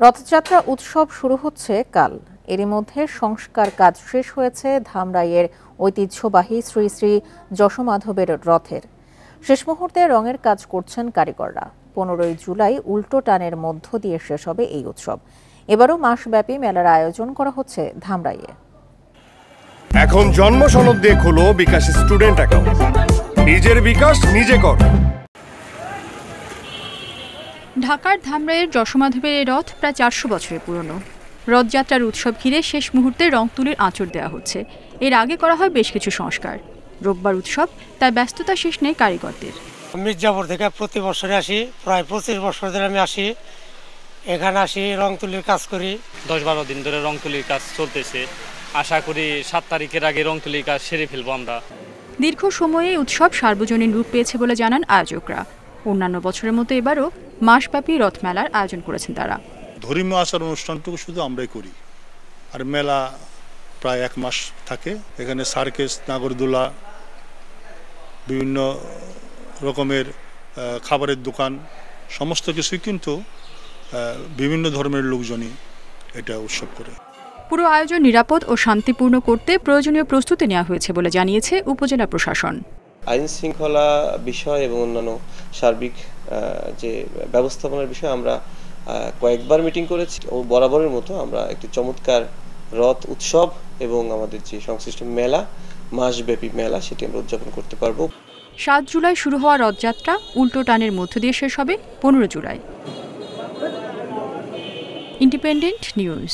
রথযাত্রা উৎসব শুরু হচ্ছে কাল। এরই মধ্যে সংস্কার কাজ শেষ হয়েছে ধামরাইয়ের ঐতিহ্যবাহী শ্রী শ্রী যশোমাধবের রথের। শেষ মুহূর্তে রঙের কাজ করছেন কারিগররা। 15ই জুলাই উল্টো টানের মধ্য দিয়ে শেষ হবে এই উৎসব। এবারও মাসব্যাপী মেলার আয়োজন করা হচ্ছে ধামরাইয়ে। এখন জন্ম সনদ দিয়ে খোলো বিকাশ স্টুডেন্ট অ্যাকাউন্ট। নিজের বিকাশ নিজে কর। ঢাকার ধামরাইয়ের যশোমাধবের এই রথ প্রায় 400 বছরের পুরনো। রথযাত্রার উৎসব ঘিরে শেষ মুহূর্তে রং তুলির আঁচড় দেওয়া হচ্ছে। এর আগে করা হয় বেশ কিছু সংস্কার। রোববার উৎসব, তাই ব্যস্ততা শেষ নেই কারিগরদের। মির্জাপুর থেকে প্রতি বছরে আসি, প্রায় 25 বছর ধরে আমি আসি। এখানে আসি, রং তুলির কাজ করি। 10-12 দিন ধরে রং তুলির কাজ চলতেছে। আশা করি 7 তারিখের আগে রং তুলির কাজ সেরে ফেলবো আমরা। দীর্ঘ সময়ে উৎসব সার্বজনীন রূপ পেয়েছে বলে জানান আয়োজকরা। অন্যান্য বছরের মতো এবারও মাসব্যাপী রথ মেলার আয়োজন করেছেন তারা। ধর্মীয় আচার অনুষ্ঠানটুকু শুধু আমরাই করি, আর মেলা প্রায় 1 মাস থাকে। এখানে সার্কেস, নাগরদোলা, বিভিন্ন রকমের খাবারের দোকান, সমস্ত কিছুই কিন্তু বিভিন্ন ধর্মের লোকজনই এটা উৎসব করে। পুরো আয়োজন নিরাপদ ও শান্তিপূর্ণ করতে প্রয়োজনীয় প্রস্তুতি নেওয়া হয়েছে বলে জানিয়েছে উপজেলা প্রশাসন। আইন শৃঙ্খলা বিষয় এবং অন্যান্য সার্বিক যে ব্যবস্থাপনার বিষয়ে আমরা কয়েকবার মিটিং করেছি ও বরাবরের মতো আমরা একটি চমৎকার রথ উৎসব এবং আমাদের যে সংশ্লিষ্ট মেলা, মাসব্যাপী মেলা, সেটি আমরা উদযাপন করতে পারবো। 7 জুলাই শুরু হওয়া রথযাত্রা উল্টো টানের মধ্য দিয়ে শেষ হবে 15 জুলাই। Independent news.